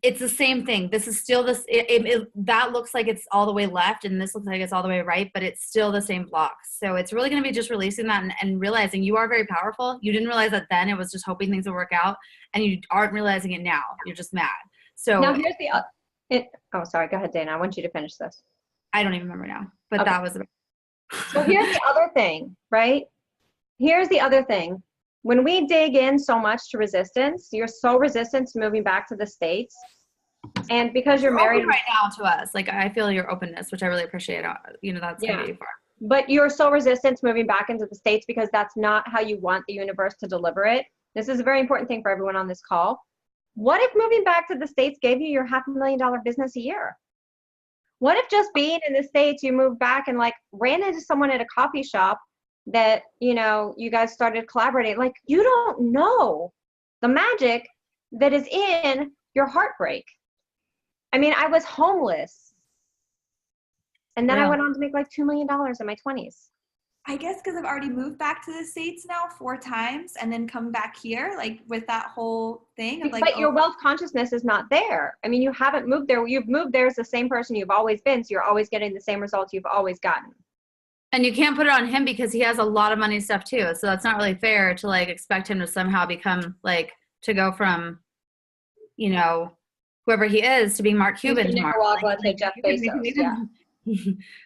it's the same thing. This is still this, that looks like it's all the way left and this looks like it's all the way right, but it's still the same blocks. So it's really going to be just releasing that and realizing you are very powerful. You didn't realize that then. It was just hoping things would work out and you aren't realizing it now. You're just mad. So now here's oh, sorry. Go ahead, Dana. I want you to finish this. I don't even remember now, but okay. That was So here's the other thing, right? Here's the other thing. When we dig in so much to resistance, you're so resistant to moving back to the States. And because you're married right now to us, I feel your openness, which I really appreciate. That's going to be far. But you're so resistant to moving back into the States because that's not how you want the universe to deliver it. This is a very important thing for everyone on this call. What if moving back to the States gave you your $500,000 business a year? What if just being in the States, you moved back and ran into someone at a coffee shop that, you guys started collaborating? You don't know the magic that is in your heartbreak. I mean, I was homeless and then I went on to make $2 million in my 20s. I guess because I've already moved back to the States now 4 times and then come back here, with that whole thing of but your wealth consciousness is not there. I mean, you haven't moved there. You've moved there as the same person you've always been. So you're always getting the same results you've always gotten. And you can't put it on him because he has a lot of money stuff too. So that's not really fair to expect him to somehow become to go from, whoever he is to being Mark Cuban tomorrow. Jeff Bezos, yeah.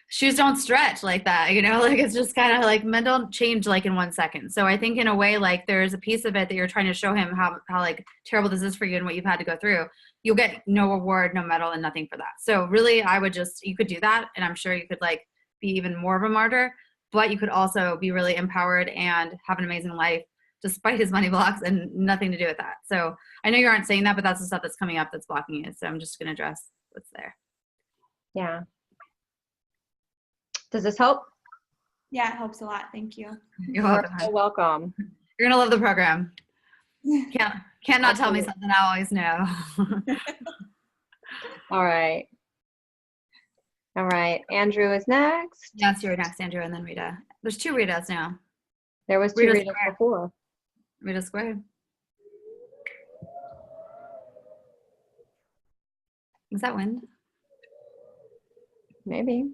Shoes don't stretch like that, it's just kind of men don't change in 1 second. So I think in a way, there's a piece of it that you're trying to show him how terrible this is for you and what you've had to go through. You'll get no award, no medal, and nothing for that. So really, you could do that. And I'm sure you could be even more of a martyr, but you could also be really empowered and have an amazing life despite his money blocks and nothing to do with that. So I know you aren't saying that, but that's the stuff that's coming up that's blocking you. So I'm just going to address what's there. Yeah. Does this help? Yeah, it helps a lot. Thank you. You're welcome. You're welcome. You're going to love the program. Can't not tell me something I always know. All right. Andrew is next. Yes, you're next, Andrew, and then Rita. There's 2 Ritas now. There was 2 Ritas before. Rita Square. Is that wind? Maybe.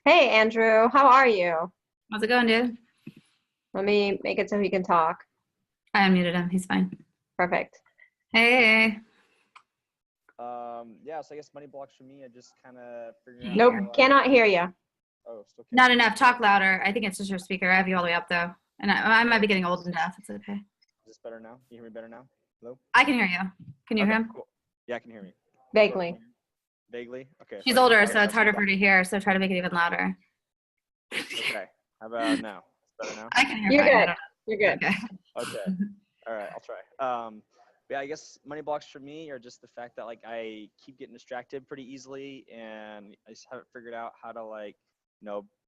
Hey, Andrew. How are you? How's it going, dude? Let me make it so he can talk. I unmuted him. He's fine. Perfect. Hey. Yeah, so I guess money blocks for me. I just kind of figuring out. Nope, cannot hear you. Oh, still can't. Not enough. Talk louder. I think it's just your speaker. I have you all the way up though. And I might be getting old and deaf. It's okay. Is this better now? Can you hear me better now? Hello? I can hear you. Can you Okay, hear him? cool. Yeah, I can hear me. Vaguely. Vaguely? Okay. She's so older, I'll- so it's harder for her to hear. So try to make it even louder. Okay. How about now? It's better now? I can hear You're fine. I good. don't You're know. good. Okay. Okay. All right, I'll try. Yeah, I guess money blocks for me are just the fact that like I keep getting distracted pretty easily, and I just haven't figured out how to like,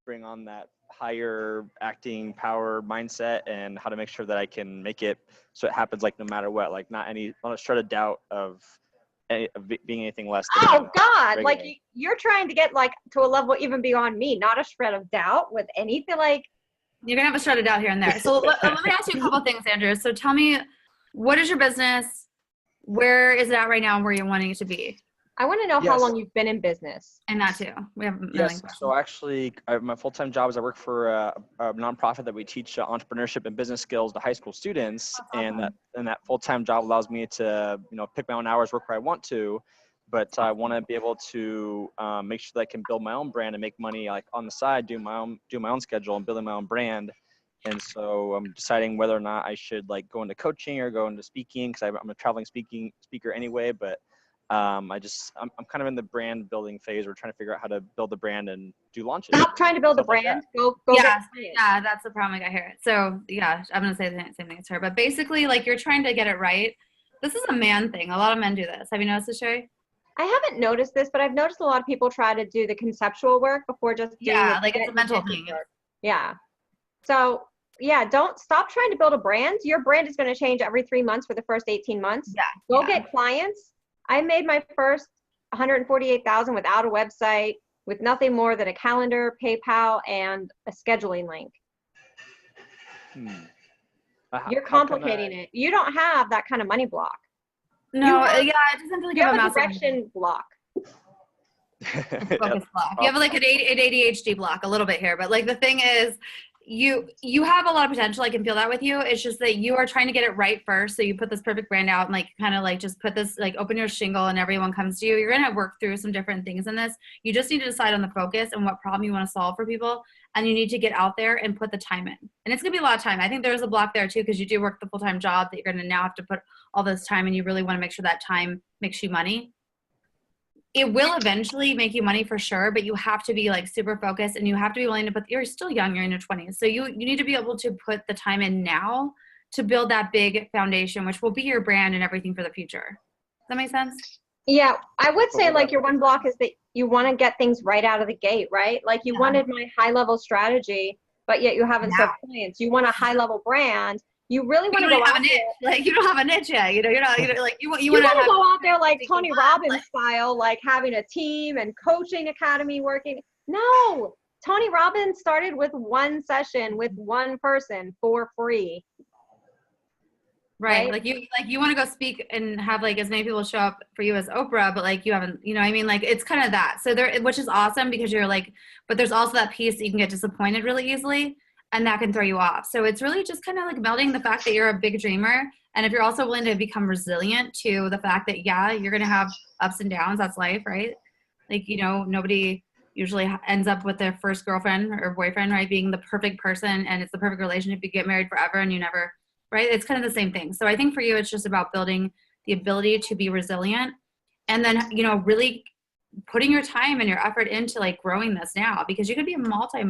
bring on that higher acting power mindset and how to make sure that I can make it so it happens like no matter what, like not a shred of doubt of being anything less than Oh God! regular. Like you're trying to get like to a level even beyond me. Not a shred of doubt with anything. Like You're gonna have a shredded out here and there. So let me ask you a couple things, Andrew. So tell me, what is your business? Where is it at right now, and where you're wanting it to be? I want to know how Yes. long you've been in business. And that too. We have a million Yes. questions. So actually, my full-time job is I work for a nonprofit that we teach entrepreneurship and business skills to high school students, That's and that full-time job allows me to pick my own hours, work where I want to, but I want to be able to make sure that I can build my own brand and make money like on the side, do my own schedule and building my own brand. And so I'm deciding whether or not I should like go into coaching or go into speaking because I'm a traveling speaker anyway, but. I'm kind of in the brand building phase. We're trying to figure out how to build the brand and do launches. Stop trying to build a Stuff like brand. that. Go Yeah, get clients. yeah, that's the problem. I hear it. So yeah, I'm gonna say the same thing as her. But basically, like you're trying to get it right. This is a man thing. A lot of men do this. Have you noticed this, Sherry? I haven't noticed this, but I've noticed a lot of people try to do the conceptual work before just doing Yeah, the like it's a mental technical thing. work. Yeah. So yeah, don't stop trying to build a brand. Your brand is going to change every 3 months for the first 18 months. Yeah. Go yeah. get clients. I made my first 148,000 without a website, with nothing more than a calendar, PayPal, and a scheduling link. You're complicating it. You don't have that kind of money block. No, have- yeah, it doesn't really You give a have a massive direction block. focus block. You have like an ADHD block a little bit here, but like the thing is, you have a lot of potential. I can feel that with you. It's just that you are trying to get it right first. So you put this perfect brand out and like kind of like just put this like open your shingle and everyone comes to you. You're gonna work through some different things in this. You just need to decide on the focus and what problem you want to solve for people, and you need to get out there and put the time in. And it's gonna be a lot of time. I think there's a block there too because you do work the full-time job that you're gonna now have to put all this time, and you really want to make sure that time makes you money. It will eventually make you money for sure, but you have to be like super focused and you have to be willing to put, you're still young, you're in your 20s. So you need to be able to put the time in now to build that big foundation, which will be your brand and everything for the future. Does that make sense? Yeah, I would say like your one block is that you want to get things right out of the gate, right? Like you wanted my high level strategy, but yet you haven't served clients. You want a high level brand. You really want to go out there. Like you don't have a niche yet. You're not like you want You want to go out there like thinking Tony what? Robbins style, like having a team and coaching academy working. No, Tony Robbins started with one session with one person for free. Right. Like you want to go speak and have like as many people show up for you as Oprah, but like you haven't, you know what I mean? Like it's kind of that. So there, which is awesome because you're like, but there's also that piece that you can get disappointed really easily and that can throw you off. So it's really just kind of like melding the fact that you're a big dreamer. And if you're also willing to become resilient to the fact that, yeah, you're going to have ups and downs. That's life, right? Like, you know, nobody usually ends up with their first girlfriend or boyfriend, right? Being the perfect person and it's the perfect relationship. You get married forever and you never, right? It's kind of the same thing. So I think for you, it's just about building the ability to be resilient and then, you know, really putting your time and your effort into like growing this now because you could be a multi,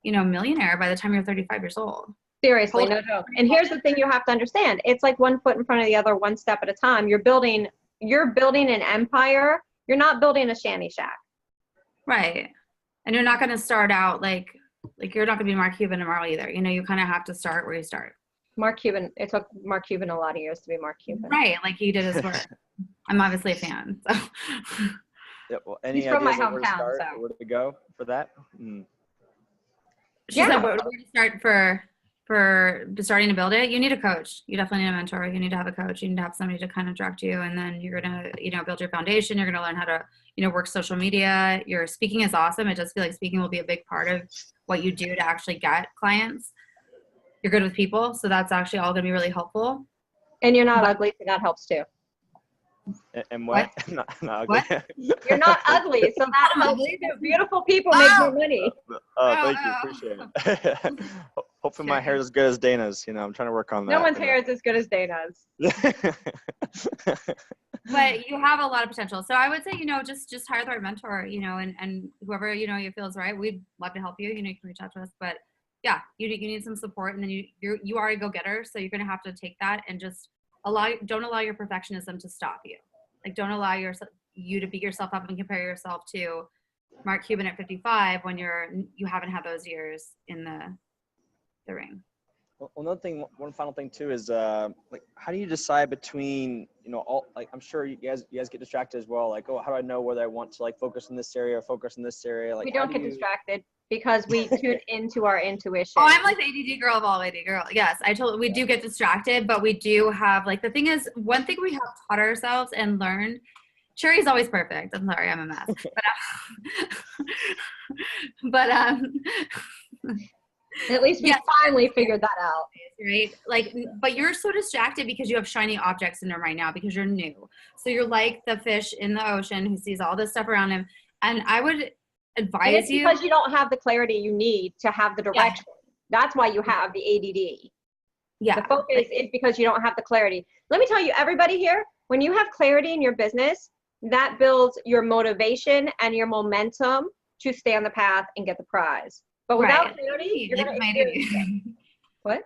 you know, millionaire by the time you're 35 years old. Seriously, no joke. And here's the thing you have to understand. It's like one foot in front of the other, one step at a time. You're building an empire. You're not building a shanty shack. Right. And you're not going to start out like you're not going to be Mark Cuban tomorrow either. You know, you kind of have to start where you start. Mark Cuban, it took Mark Cuban a lot of years to be Mark Cuban. Right. Like he did his work. I'm obviously a fan. So. Yeah, well, any He's from my ideas on where to hometown, start, so. where to go for that? She said, where to start for starting to build it? You need a coach. You definitely need a mentor. You need to have a coach. You need to have somebody to kind of direct you. And then you're going to, you know, build your foundation. You're going to learn how to, you know, work social media. Your speaking is awesome. I just feel like speaking will be a big part of what you do to actually get clients. you're good with people. So that's actually all going to be really helpful. And you're not ugly, so that helps too. And what? Not ugly. What? You're not ugly, so that helps. Beautiful people make more money. Oh, thank you. Appreciate it. Hopefully my hair is as good as Dana's. You know, I'm trying to work on that. No one's hair is as good as Dana's. But you have a lot of potential. So I would say, just hire the right mentor, and whoever, you feel is right. We'd love to help you. You can reach out to us, but yeah, you need some support, and then you are a go-getter. So you're going to have to take that and just don't allow your perfectionism to stop you. Like, don't allow you to beat yourself up and compare yourself to Mark Cuban at 55 when you haven't had those years in the ring. Well, another thing, one final thing too is like, how do you decide between, all, like, I'm sure you guys get distracted as well. Like, oh, how do I know whether I want to like focus in this area or focus in this area? Like, We don't get distracted because we tune into our intuition. Oh, I'm like the ADD girl of all ADD girl. Yes, we do get distracted, but we do have, like, the thing is, one thing we have taught ourselves and learned, Sherry's always perfect. I'm sorry, I'm a mess. But at least we finally figured that out. Right? Like, but you're so distracted because you have shiny objects in there right now because you're new. So you're like the fish in the ocean who sees all this stuff around him. And I would advise you. Because you don't have the clarity you need to have the direction. Yeah. That's why you have the ADD. Yeah. The focus is because you don't have the clarity. Let me tell you, everybody here, when you have clarity in your business, that builds your motivation and your momentum to stay on the path and get the prize. But without clarity, you're going to What?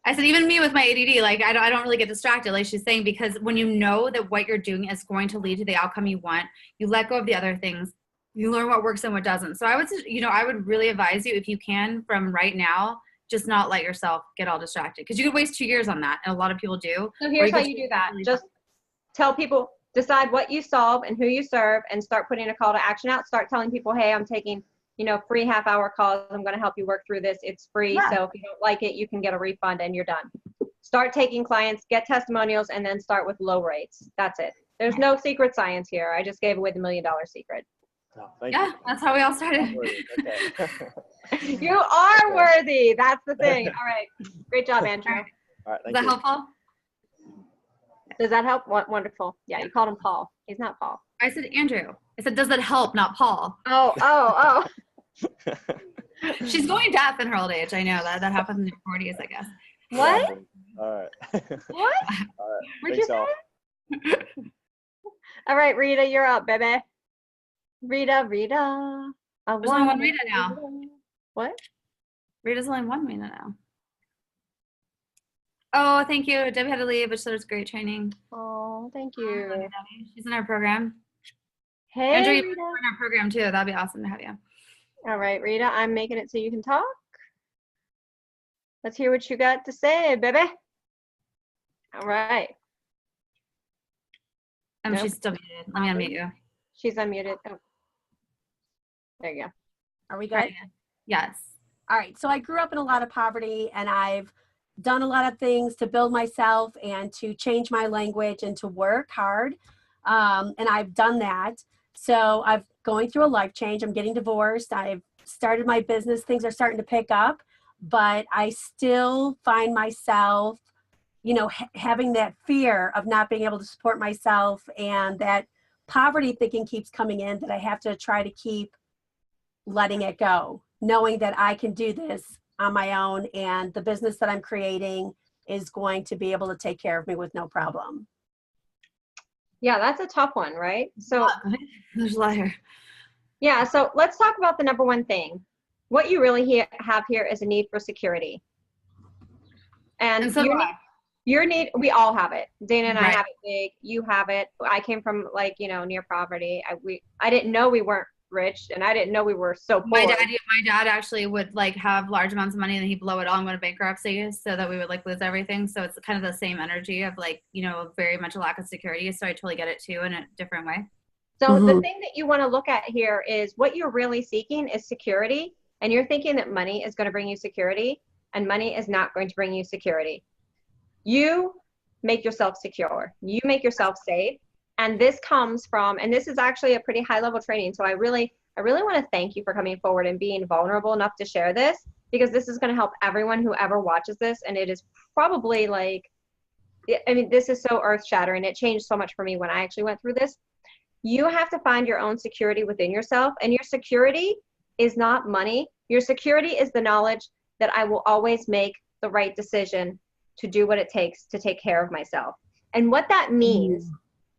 I said, even me with my ADD, like, I don't really get distracted, like she's saying, because when you know that what you're doing is going to lead to the outcome you want, you let go of the other things, you learn what works and what doesn't. So I would really advise you, if you can, from right now, just not let yourself get all distracted, because you could waste 2 years on that. And a lot of people do. So here's how you do that. Just tell people, decide what you solve and who you serve, and start putting a call to action out. Start telling people, hey, I'm taking free half-hour calls. I'm going to help you work through this. It's free. Yeah. So if you don't like it, you can get a refund and you're done. Start taking clients, get testimonials, and then start with low rates. That's it. There's no secret science here. I just gave away the $1 million secret. Oh, thank you. That's how we all started. Okay. You are worthy. That's the thing. All right. Great job, Andrew. All right, Is that helpful? Does that help? Wonderful. Yeah, you called him Paul. He's not Paul. I said Andrew. I said, does that help, not Paul? Oh. She's going deaf in her old age. I know that happens in your 40s, I guess. What? All right. What? All right. What'd you say? All right, Rita, you're up, baby. Rita. There's only one Rita now. What? Rita's only one Rita now. Oh, thank you. Debbie had to leave, but she was great training. Oh, thank you. She's in our program. Hey, Andrew, Rita. you're in our program too. That'd be awesome to have you. All right, Rita, I'm making it so you can talk. Let's hear what you got to say, baby. All right. Nope. She's still muted. Let me unmute you. She's unmuted. Oh. There you go. Are we good? Right. Yes. All right. So I grew up in a lot of poverty, and I've done a lot of things to build myself and to change my language and to work hard. And I've done that. So I'm going through a life change. I'm getting divorced. I've started my business. Things are starting to pick up, but I still find myself, having that fear of not being able to support myself, and that poverty thinking keeps coming in, that I have to try to keep letting it go, knowing that I can do this on my own, and the business that I'm creating is going to be able to take care of me with no problem. Yeah, that's a tough one, right? So there's a lot here. Yeah, so let's talk about the number one thing. What you really have here is a need for security. And so your need, we all have it. Dana and I have it big. You have it. I came from near poverty. I didn't know we weren't rich, and I didn't know we were so poor. My dad actually would have large amounts of money, and then he'd blow it all and go to bankruptcy, so that we would lose everything. So it's kind of the same energy of very much a lack of security. So I totally get it too, in a different way. So the thing that you want to look at here is what you're really seeking is security, and you're thinking that money is going to bring you security, and money is not going to bring you security. You make yourself secure. You make yourself safe. And this comes from, and this is actually a pretty high level training. So I really want to thank you for coming forward and being vulnerable enough to share this, because this is going to help everyone who ever watches this. And it is probably like, I mean, this is so earth shattering. It changed so much for me when I actually went through this. You have to find your own security within yourself, and your security is not money. Your security is the knowledge that I will always make the right decision to do what it takes to take care of myself. And what that means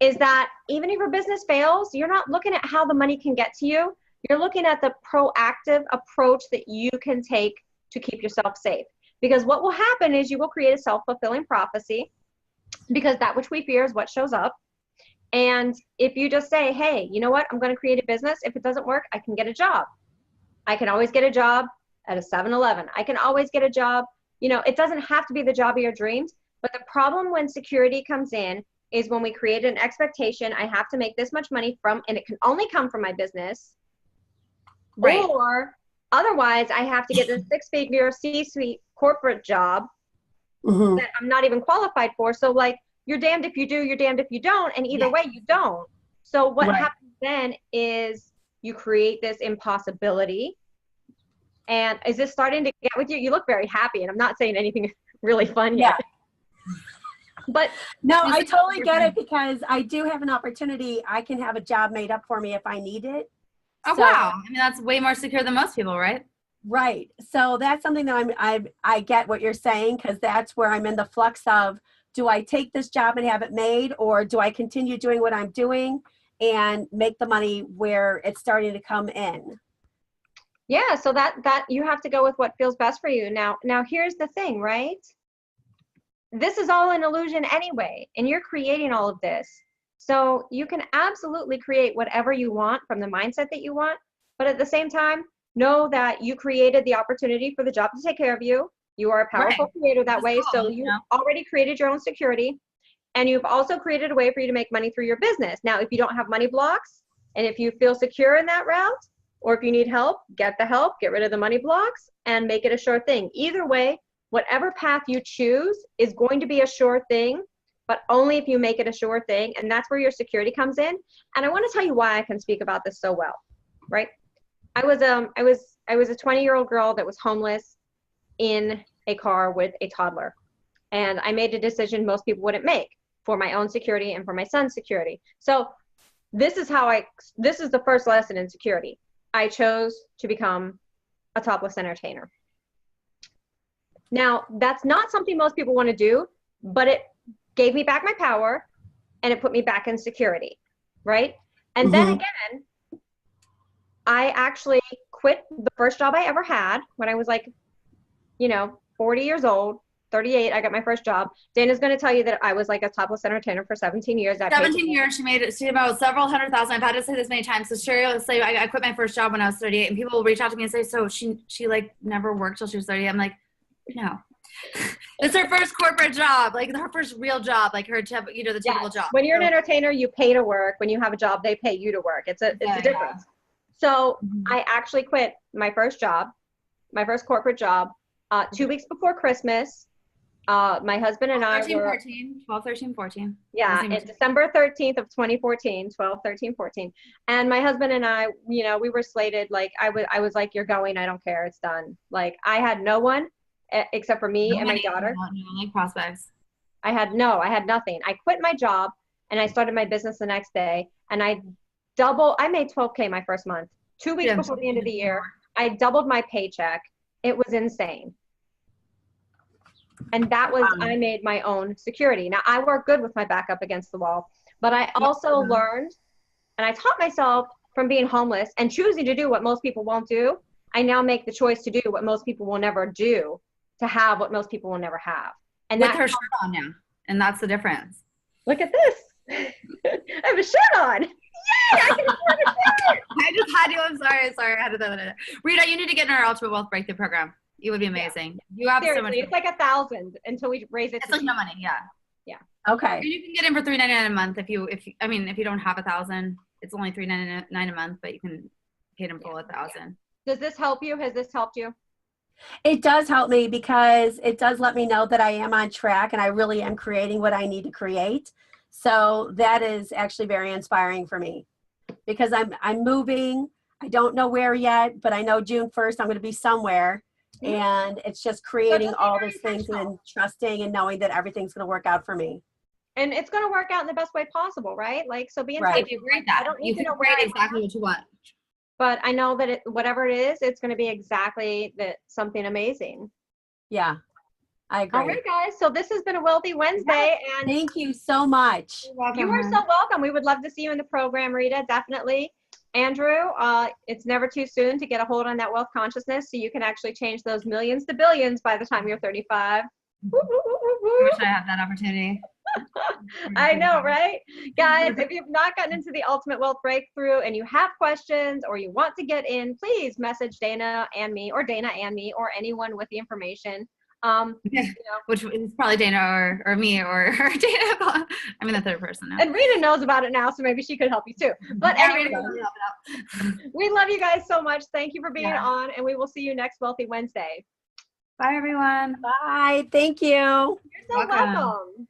is that even if your business fails, you're not looking at how the money can get to you. You're looking at the proactive approach that you can take to keep yourself safe. Because what will happen is you will create a self-fulfilling prophecy, because that which we fear is what shows up. And if you just say, hey, you know what, I'm going to create a business. If it doesn't work, I can get a job. I can always get a job at a 7-Eleven. I can always get a job. You know, it doesn't have to be the job of your dreams. But the problem when security comes in is when we create an expectation, I have to make this much money from, and it can only come from my business. Right. Or otherwise, I have to get this 6-figure C-suite corporate job that I'm not even qualified for. So like, you're damned if you do, you're damned if you don't. And either way, you don't. So what happens then is you create this impossibility. And is this starting to get with you? You look very happy, and I'm not saying anything really fun yet. But no, I totally get it, because I do have an opportunity. I can have a job made up for me if I need it. Oh, So- wow. I mean, that's way more secure than most people, right? Right. So that's something that I get what you're saying, because that's where I'm in the flux of, do I take this job and have it made, or do I continue doing what I'm doing and make the money where it's starting to come in? yeah, so that you have to go with what feels best for you. Now here's the thing, right? This is all an illusion anyway, and you're creating all of this. So you can absolutely create whatever you want from the mindset that you want, but at the same time, know that you created the opportunity for the job to take care of you. You are a powerful creator that That's way. cool, So you already created your own security, and you've also created a way for you to make money through your business. Now, if you don't have money blocks, and if you feel secure in that route, or if you need help, get the help, get rid of the money blocks, and make it a sure thing. Either way, whatever path you choose is going to be a sure thing, but only if you make it a sure thing. And that's where your security comes in. And I want to tell you why I can speak about this so well, right? I was a 20-year-old girl that was homeless in a car with a toddler. And I made a decision most people wouldn't make, for my own security and for my son's security. So this is the first lesson in security. I chose to become a topless entertainer. Now, that's not something most people want to do, but it gave me back my power, and it put me back in security, right? And then again, I actually quit the first job I ever had when I was like, 40 years old, 38, I got my first job. Dana's going to tell you that I was like a topless entertainer for 17 years. 17 years, she made it to about several $100,000. I've had to say this many times. So Sherry will say, I quit my first job when I was 38, and people will reach out to me and say, so she like never worked till she was 30. I'm like, no. It's her first corporate job, like her first real job, like the typical job. When you're an entertainer, you pay to work. When you have a job, they pay you to work. It's a difference. So I actually quit my first job, my first corporate job, 2 weeks before Christmas. My husband and I were 12, 13, 14. Yeah, in December 13th of 2014, 12, 13, 14. And my husband and I, we were slated, like I was like, you're going, I don't care, it's done. Like I had no one except for me and my daughter. No, like prospects. I had nothing. I quit my job and I started my business the next day, and I made $12K my first month. 2 weeks before the end of the year, I doubled my paycheck. It was insane. And that was, I made my own security. Now I work good with my back up against the wall, but I also learned, and I taught myself from being homeless and choosing to do what most people won't do. I now make the choice to do what most people will never do, to have what most people will never have. And with her shirt on now. And that's the difference. Look at this. I have a shirt on. Yay! I can afford a shirt. I just had to. I'm sorry. I had to. Rita, you need to get in our Ultimate Wealth Breakthrough program. It would be amazing. You have Seriously, so much. it's like $1,000 until we raise it. It's like no money. Yeah. Yeah. Okay. You can get in for $3.99 a month if you don't have $1,000, it's only $3.99 a month, but you can pay it in full $1,000. Does this help you? Has this helped you? It does help me, because it does let me know that I am on track and I really am creating what I need to create. So that is actually very inspiring for me, because I'm moving. I don't know where yet, but I know June 1st I'm going to be somewhere. And it's just creating just be all very these things and intentional. trusting and knowing that everything's going to work out for me. And it's going to work out in the best way possible, right? Like, so be Right. If you intentional. grade Like, I that, don't you need to can know where grade I exactly am, what you want. but I know that whatever it is, it's going to be exactly something amazing. Yeah, I agree. All right, guys. So this has been a Wealthy Wednesday, and Thank you so much. You're welcome, you are hon. so welcome. We would love to see you in the program, Rita, definitely. Andrew, it's never too soon to get a hold on that wealth consciousness so you can actually change those millions to billions by the time you're 35. Woo, woo, woo, woo, I woo. wish I had that opportunity. I know, right? Guys, if you've not gotten into the Ultimate Wealth Breakthrough and you have questions or you want to get in, please message Dana and me, or anyone with the information. Which is probably Dana or me or Dana. I'm in the third person now. And Rita knows about it now, so maybe she could help you too. But Yeah, anyway, Rita, help it out. we love you guys so much. Thank you for being Yeah. on, and we will see you next Wealthy Wednesday. Bye, everyone. Bye. Thank you. You're so Welcome. welcome.